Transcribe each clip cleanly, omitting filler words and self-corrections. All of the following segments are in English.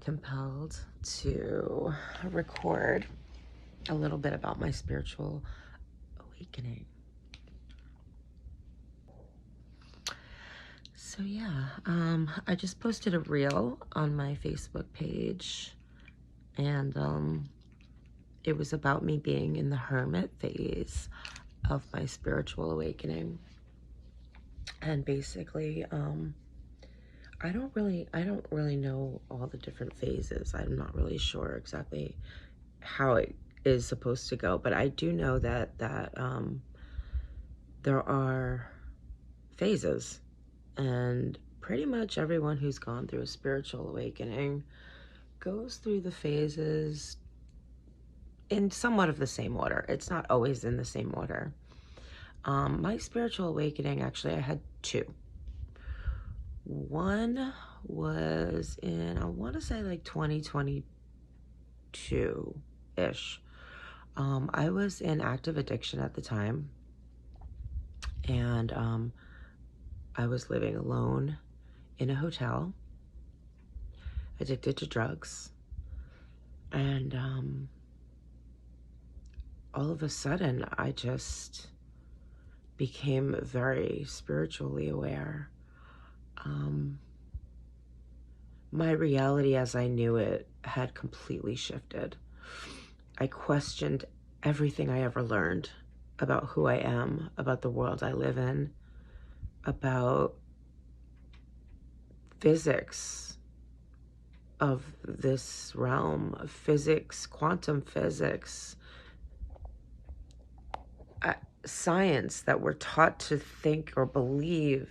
compelled to record a little bit about my spiritual awakening. So yeah, I just posted a reel on my Facebook page, and it was about me being in the hermit phase of my spiritual awakening. And basically, I don't really know all the different phases. I'm not really sure exactly how it is supposed to go, but I do know that there are phases, and pretty much everyone who's gone through a spiritual awakening goes through the phases in somewhat of the same order. It's not always in the same order. My spiritual awakening, actually, I had two. One was in, I want to say like 2022-ish. I was in active addiction at the time, and I was living alone in a hotel, addicted to drugs, and all of a sudden I just became very spiritually aware. My reality as I knew it had completely shifted. I questioned everything I ever learned about who I am, about the world I live in, about physics of this realm, of physics, quantum physics, science that we're taught to think or believe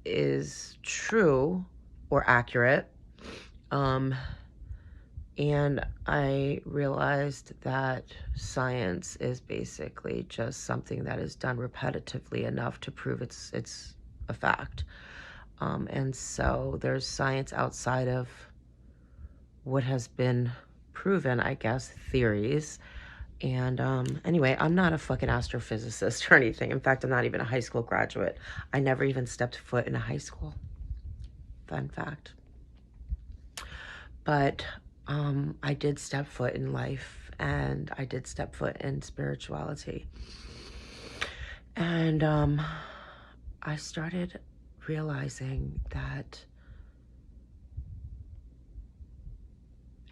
is true or accurate. And I realized that science is basically just something that is done repetitively enough to prove it's a fact. And so there's science outside of what has been proven, I guess, theories. And anyway, I'm not a fucking astrophysicist or anything. In fact, I'm not even a high school graduate. I never even stepped foot in a high school. Fun fact. But I did step foot in life, and I did step foot in spirituality. And I started realizing that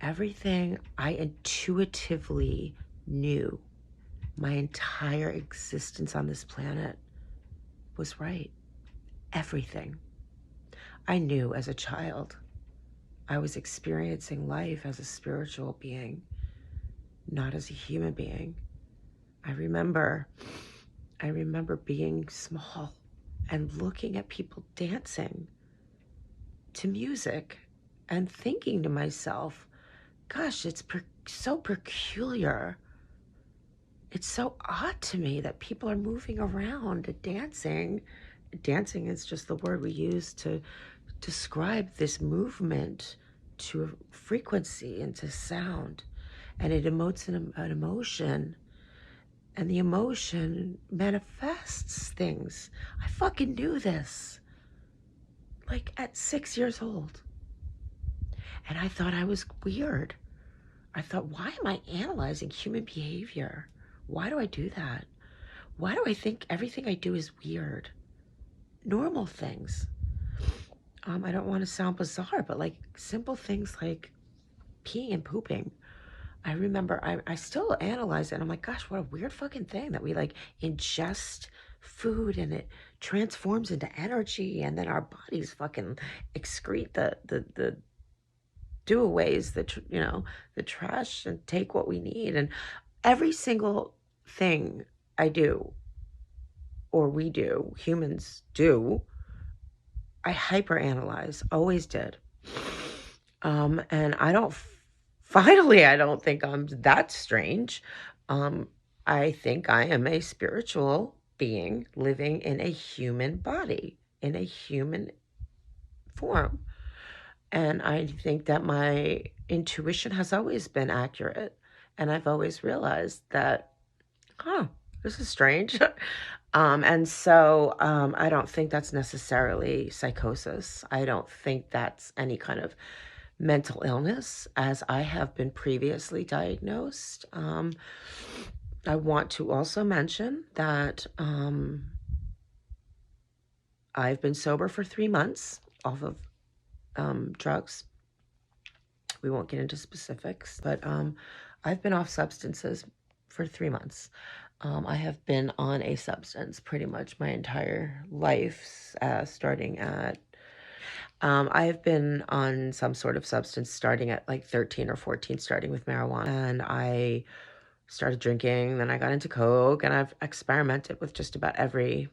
everything I intuitively knew my entire existence on this planet was right. Everything. I knew as a child I was experiencing life as a spiritual being, not as a human being. I remember being small and looking at people dancing to music and thinking to myself, gosh, it's so peculiar. It's so odd to me that people are moving around and dancing. Dancing is just the word we use to describe this movement to a frequency and to sound. And it emotes an emotion. And the emotion manifests things. I fucking knew this. Like at 6 years old. And I thought I was weird. I thought, why am I analyzing human behavior? Why do I do that? Why do I think everything I do is weird? Normal things. I don't want to sound bizarre, but like simple things like peeing and pooping. I remember I still analyze it, and I'm like, gosh, what a weird fucking thing that we like ingest food and it transforms into energy, and then our bodies fucking excrete the do-aways, the trash, and take what we need. And every single thing I do, or we do, humans do, I hyperanalyze, always did. And I don't think I'm that strange. I think I am a spiritual being living in a human body, in a human form. And I think that my intuition has always been accurate. And I've always realized that, this is strange. And so I don't think that's necessarily psychosis. I don't think that's any kind of mental illness, as I have been previously diagnosed. I want to also mention that I've been sober for 3 months off of drugs. We won't get into specifics, but I've been off substances for 3 months. I have been on a substance pretty much my entire life, starting at I have been on some sort of substance starting at like 13 or 14, starting with marijuana. And I started drinking, then I got into coke, and I've experimented with just about every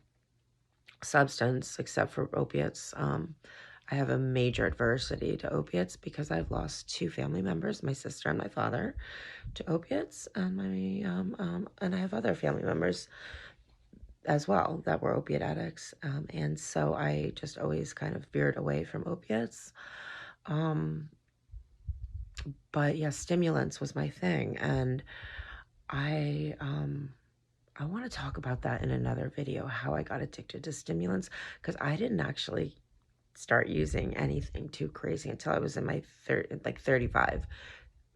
substance except for opiates. I have a major adversity to opiates because I've lost 2 family members, my sister and my father, to opiates, and and I have other family members as well that were opiate addicts, and so I just always kind of veered away from opiates. But yeah, stimulants was my thing, and I want to talk about that in another video, how I got addicted to stimulants, because I didn't actually start using anything too crazy until I was in my 35,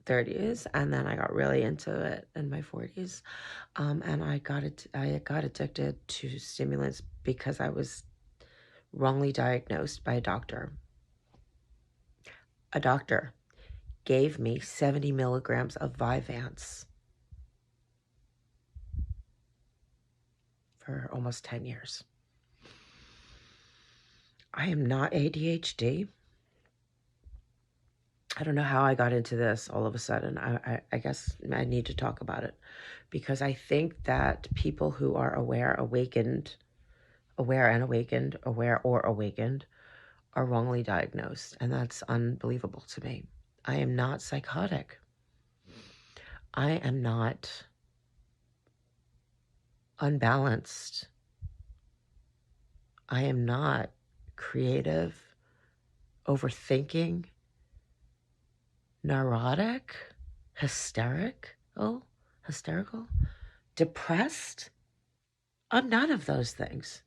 30s, and then I got really into it in my 40s. And I got addicted to stimulants because I was wrongly diagnosed by a doctor. A doctor gave me 70 milligrams of Vyvanse for almost 10 years. I am not ADHD. I don't know how I got into this all of a sudden. I guess I need to talk about it, because I think that people who are aware or awakened, are wrongly diagnosed, and that's unbelievable to me. I am not psychotic. I am not unbalanced. I am not creative, overthinking, neurotic, hysterical, depressed. I'm none of those things.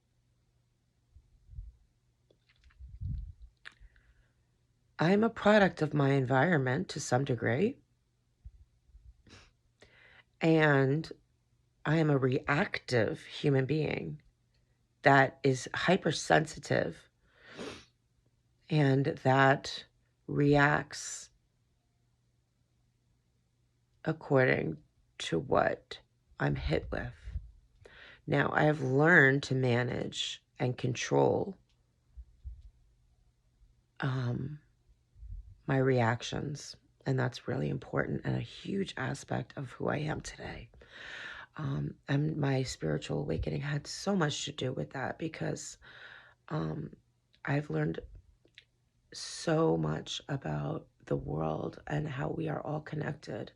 I'm a product of my environment to some degree, and I am a reactive human being that is hypersensitive and that reacts according to what I'm hit with. Now, I have learned to manage and control my reactions, and that's really important and a huge aspect of who I am today. And my spiritual awakening had so much to do with that, because I've learned so much about the world and how we are all connected.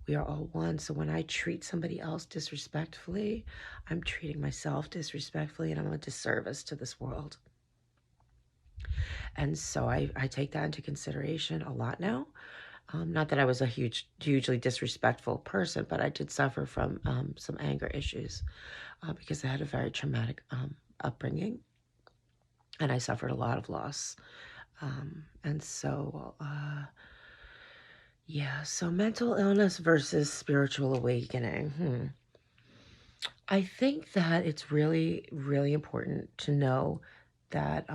We are all one. So when I treat somebody else disrespectfully, I'm treating myself disrespectfully, and I'm a disservice to this world. And so I take that into consideration a lot now. Not that I was a hugely disrespectful person, but I did suffer from some anger issues because I had a very traumatic upbringing, and I suffered a lot of loss. And so, yeah, so mental illness versus spiritual awakening. I think that it's really, really important to know that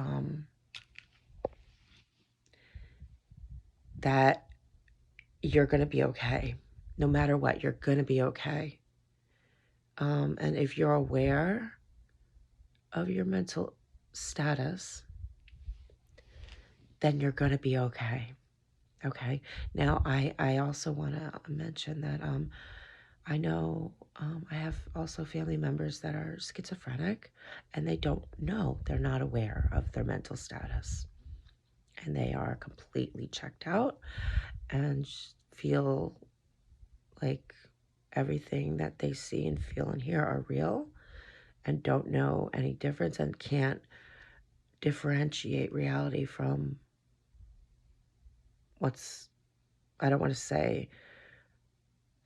that you're going to be okay. No matter what, you're going to be okay. And if you're aware of your mental status, then you're going to be okay. Okay. Now, I also want to mention that I know I have also family members that are schizophrenic, and they don't know, they're not aware of their mental status. And they are completely checked out and feel like everything that they see and feel and hear are real, and don't know any difference and can't differentiate reality from what's, I don't want to say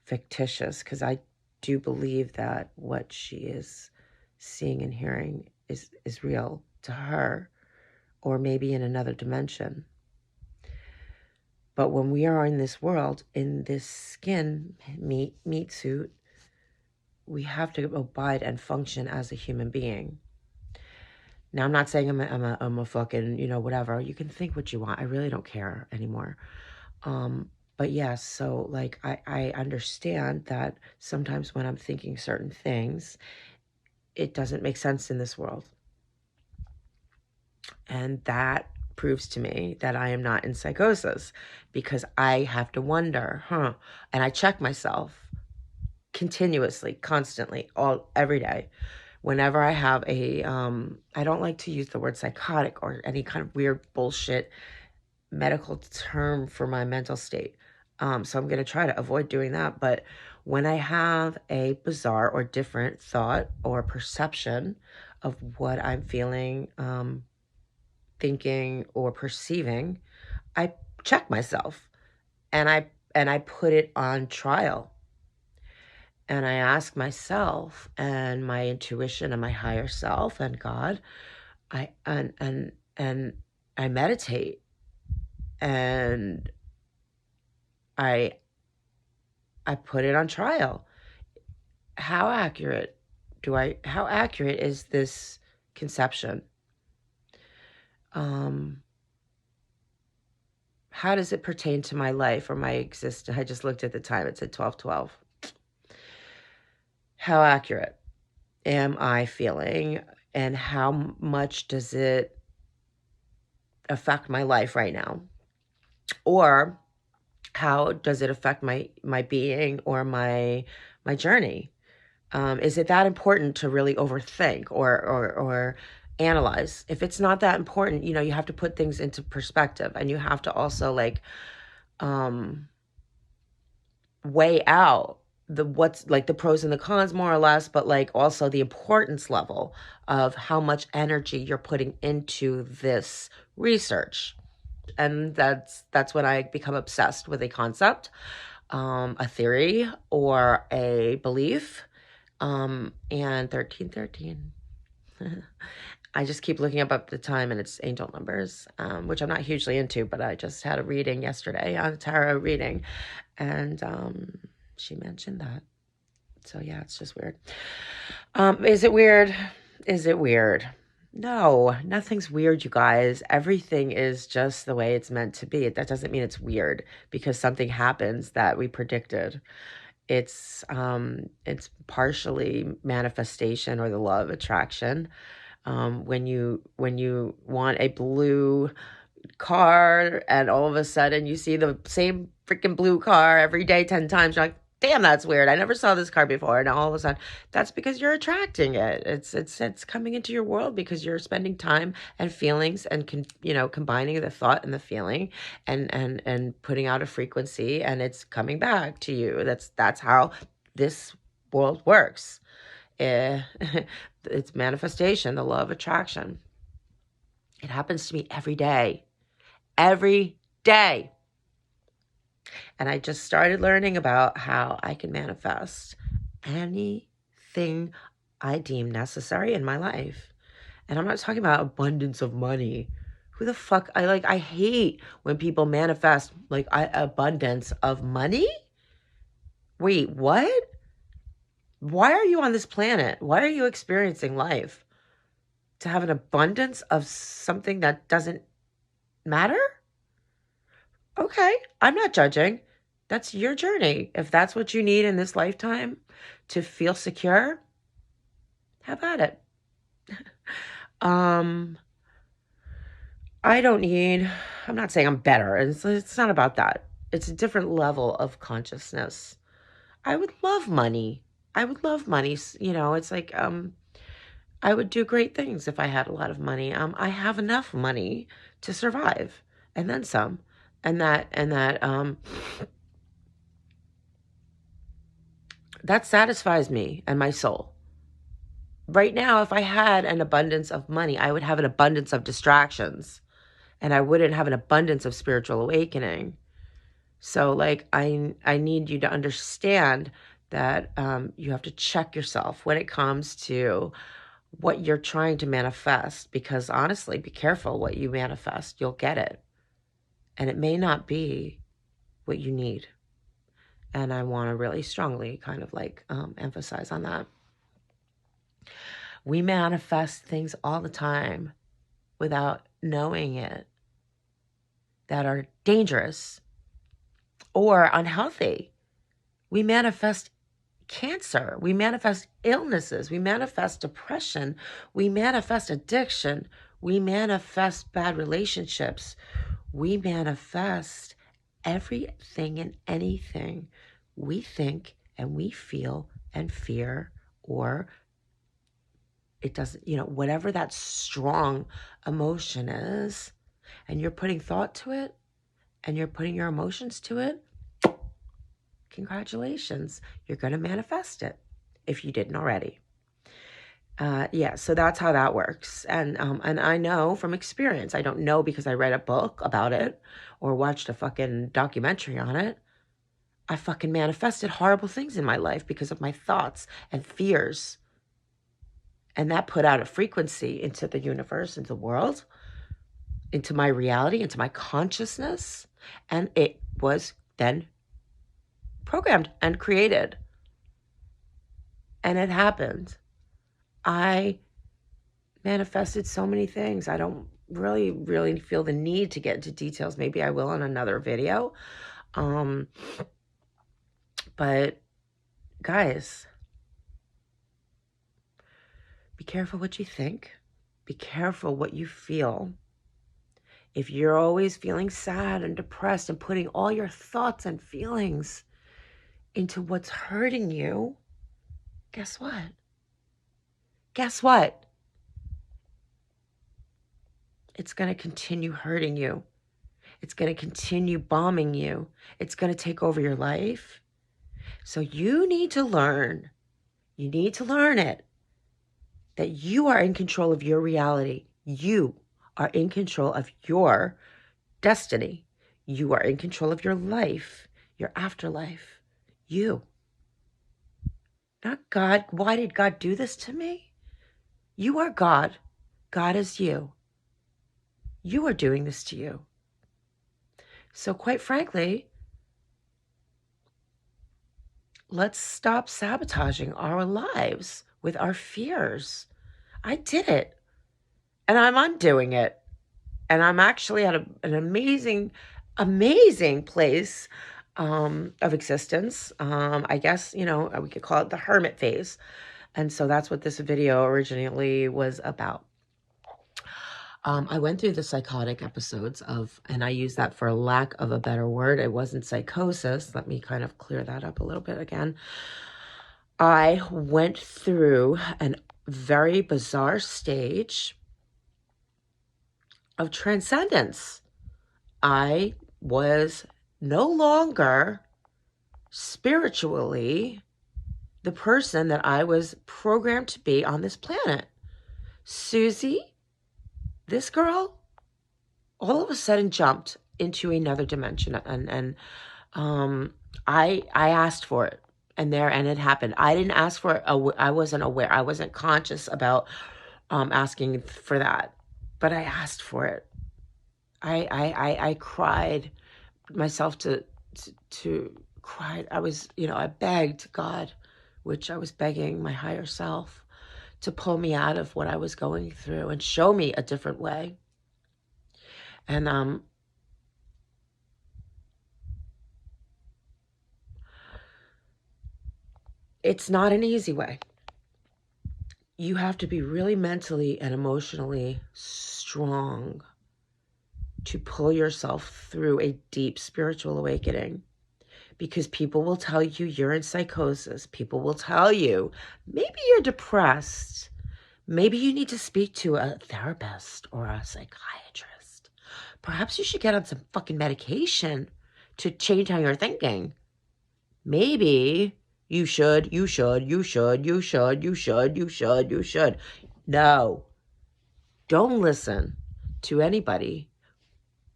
fictitious, because I do believe that what she is seeing and hearing is real to her, or maybe in another dimension. But when we are in this world, in this skin meat suit, we have to abide and function as a human being. Now, I'm not saying I'm a fucking, whatever. You can think what you want. I really don't care anymore. But yes, so like I understand that sometimes when I'm thinking certain things, it doesn't make sense in this world. And that proves to me that I am not in psychosis, because I have to wonder, and I check myself continuously, constantly, every day. Whenever I have I don't like to use the word psychotic or any kind of weird bullshit medical term for my mental state. So I'm going to try to avoid doing that. But when I have a bizarre or different thought or perception of what I'm feeling, thinking, or perceiving, I check myself, and I put it on trial. And I ask myself and my intuition and my higher self and God, and I meditate, and I put it on trial. How accurate is this conception? How does it pertain to my life or my existence? I just looked at the time. It said 12:12. How accurate am I feeling, and how much does it affect my life right now? Or how does it affect my being or my journey? Is it that important to really overthink or analyze? If it's not that important, you have to put things into perspective, and you have to also weigh out what's like the pros and the cons, more or less, but like also the importance level of how much energy you're putting into this research. And that's when I become obsessed with a concept, a theory, or a belief. And 1313. I just keep looking up the time, and it's angel numbers, which I'm not hugely into, but I just had a reading yesterday, on a tarot reading, and she mentioned that. So yeah, it's just weird. Is it weird? Is it weird? No, nothing's weird, you guys. Everything is just the way it's meant to be. That doesn't mean it's weird because something happens that we predicted. It's partially manifestation or the law of attraction. When you want a blue car, and all of a sudden you see the same freaking blue car every day 10 times, you're like, damn, that's weird. I never saw this car before. And all of a sudden, that's because you're attracting it. It's coming into your world because you're spending time and feelings and combining the thought and the feeling, and putting out a frequency, and it's coming back to you. That's how this world works. It's manifestation, the law of attraction. It happens to me every day. Every day. And I just started learning about how I can manifest anything I deem necessary in my life. And I'm not talking about abundance of money. Who the fuck? I hate when people manifest abundance of money. Wait, what? Why are you on this planet? Why are you experiencing life? To have an abundance of something that doesn't matter? Okay, I'm not judging. That's your journey. If that's what you need in this lifetime to feel secure, have at it. I'm not saying I'm better. It's not about that. It's a different level of consciousness. I would love money. It's like, I would do great things if I had a lot of money. I have enough money to survive, and then some. And that satisfies me and my soul. Right now, if I had an abundance of money, I would have an abundance of distractions, and I wouldn't have an abundance of spiritual awakening. So I need you to understand that you have to check yourself when it comes to what you're trying to manifest, because honestly, be careful what you manifest. You'll get it. And it may not be what you need. And I want to really strongly kind of like emphasize on that. We manifest things all the time without knowing it that are dangerous or unhealthy. We manifest cancer. We manifest illnesses. We manifest depression. We manifest addiction. We manifest bad relationships. We manifest everything and anything we think and we feel and fear, or it doesn't, whatever that strong emotion is, and you're putting thought to it and you're putting your emotions to it, congratulations, you're going to manifest it if you didn't already. So that's how that works. And I know from experience. I don't know because I read a book about it or watched a fucking documentary on it. I fucking manifested horrible things in my life because of my thoughts and fears. And that put out a frequency into the universe, into the world, into my reality, into my consciousness. And it was then programmed and created. And it happened. I manifested so many things. I don't really feel the need to get into details. Maybe I will in another video. But guys, be careful what you think. Be careful what you feel. If you're always feeling sad and depressed and putting all your thoughts and feelings into what's hurting you, guess what? Guess what? It's going to continue hurting you. It's going to continue bombing you. It's going to take over your life. So you need to learn. You need to learn it. That you are in control of your reality. You are in control of your destiny. You are in control of your life, your afterlife. You. Not God. Why did God do this to me? You are God. God is you. You are doing this to you. So quite frankly, let's stop sabotaging our lives with our fears. I did it. And I'm undoing it. And I'm actually at an amazing, amazing place of existence. I guess, we could call it the hermit phase. And so that's what this video originally was about. I went through the psychotic episodes and I use that for lack of a better word. It wasn't psychosis. Let me kind of clear that up a little bit again. I went through a very bizarre stage of transcendence. I was no longer spiritually the person that I was programmed to be on this planet. Susie, this girl, all of a sudden jumped into another dimension, and I asked for it, and it happened. I didn't ask for it. I wasn't aware. I wasn't conscious about asking for that, but I asked for it. I cried myself to cry. I was, I begged God, which I was begging my higher self to pull me out of what I was going through and show me a different way. And it's not an easy way. You have to be really mentally and emotionally strong to pull yourself through a deep spiritual awakening, because people will tell you you're in psychosis. People will tell you maybe you're depressed. Maybe you need to speak to a therapist or a psychiatrist. Perhaps you should get on some fucking medication to change how you're thinking. Maybe you should. No. Don't listen to anybody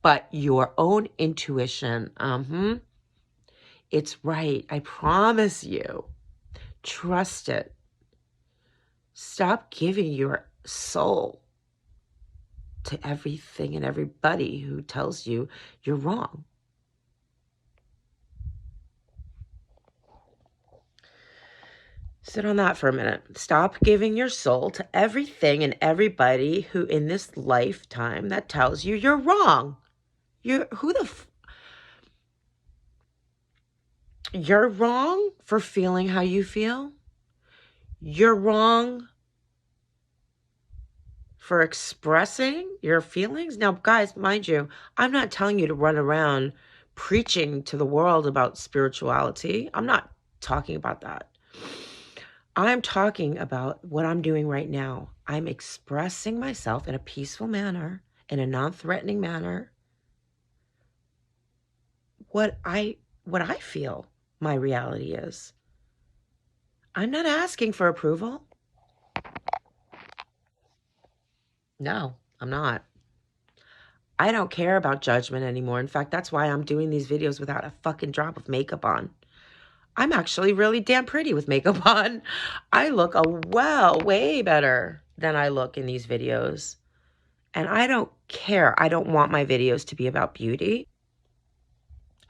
but your own intuition. It's right. I promise you. Trust it. Stop giving your soul to everything and everybody who tells you you're wrong. Sit on that for a minute. Stop giving your soul to everything and everybody who in this lifetime that tells you you're wrong. You're wrong for feeling how you feel. You're wrong for expressing your feelings. Now, guys, mind you, I'm not telling you to run around preaching to the world about spirituality. I'm not talking about that. I'm talking about what I'm doing right now. I'm expressing myself in a peaceful manner, in a non-threatening manner, what I feel my reality is. I'm not asking for approval. No, I'm not. I don't care about judgment anymore. In fact, that's why I'm doing these videos without a fucking drop of makeup on. I'm actually really damn pretty with makeup on. I look way better than I look in these videos. And I don't care. I don't want my videos to be about beauty.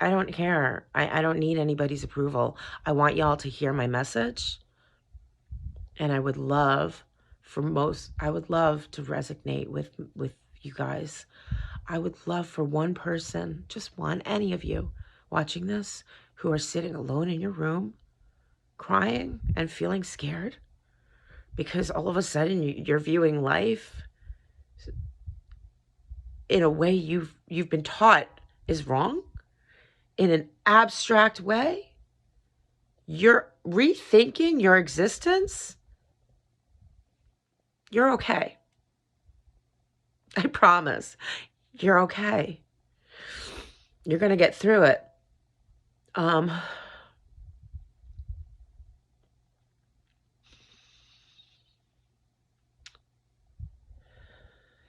I don't care. I don't need anybody's approval. I want y'all to hear my message. And I would love to resonate with you guys. I would love for one person, just one, any of you watching this who are sitting alone in your room, crying and feeling scared because all of a sudden you're viewing life in a way you've been taught is wrong, in an abstract way. You're rethinking your existence. You're okay. I promise. You're okay. You're going to get through it.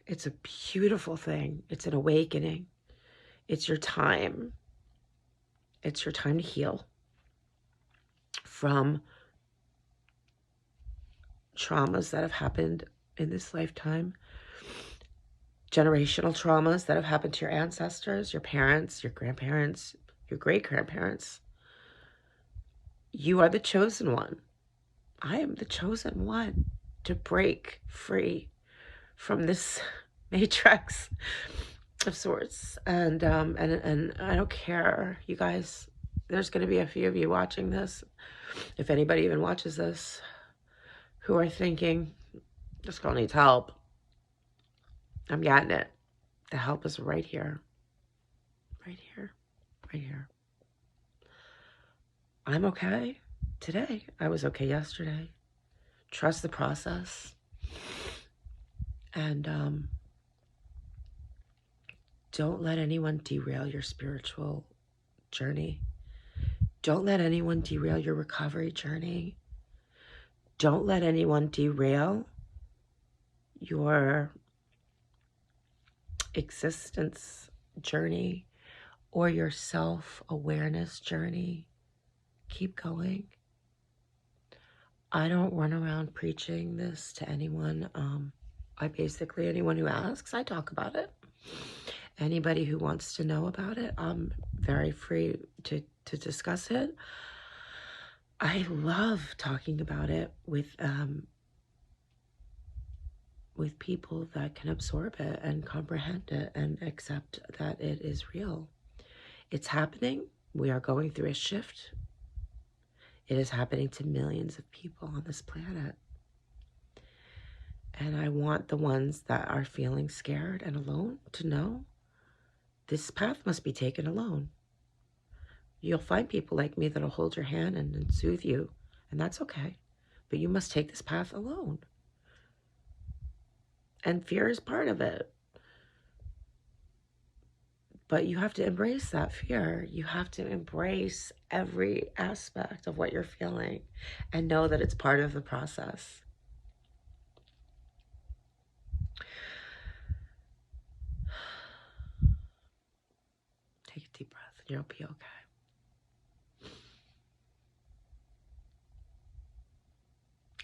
It's a beautiful thing. It's an awakening. It's your time. It's your time to heal from traumas that have happened in this lifetime, generational traumas that have happened to your ancestors, your parents, your grandparents, your great-grandparents. You are the chosen one. I am the chosen one to break free from this matrix of sorts. And I don't care, you guys. There's going to be a few of you watching this, if anybody even watches this, who are thinking, this girl needs help. I'm getting it. The help is right here. Right here. Right here. I'm okay today. I was okay yesterday. Trust the process. And don't let anyone derail your spiritual journey. Don't let anyone derail your recovery journey. Don't let anyone derail your existence journey or your self-awareness journey. Keep going. I don't run around preaching this to anyone. Anyone who asks, I talk about it. Anybody who wants to know about it, I'm very free to discuss it. I love talking about it with people that can absorb it and comprehend it and accept that it is real. It's happening. We are going through a shift. It is happening to millions of people on this planet. And I want the ones that are feeling scared and alone to know this path must be taken alone. You'll find people like me that'll hold your hand and soothe you, and that's okay. But you must take this path alone. And fear is part of it. But you have to embrace that fear. You have to embrace every aspect of what you're feeling and know that it's part of the process. Take a deep breath and you'll be okay.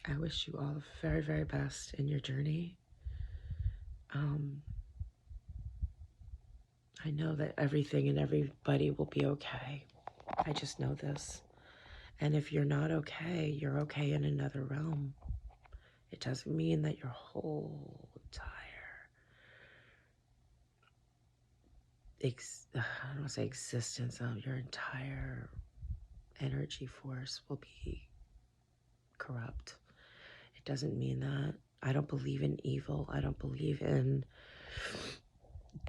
I wish you all the very, very best in your journey. I know that everything and everybody will be okay. I just know this. And if you're not okay, you're okay in another realm. It doesn't mean that your whole entire, I don't want to say existence, of your entire energy force will be corrupt. It doesn't mean that. I don't believe in evil. I don't believe in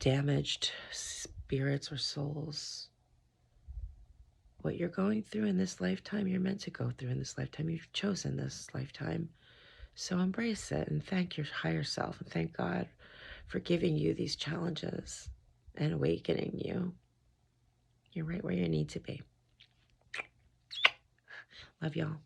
damaged spirits or souls. What you're going through in this lifetime, you're meant to go through in this lifetime. You've chosen this lifetime. So embrace it and thank your higher self and thank God for giving you these challenges and awakening you. You're right where you need to be. Love y'all.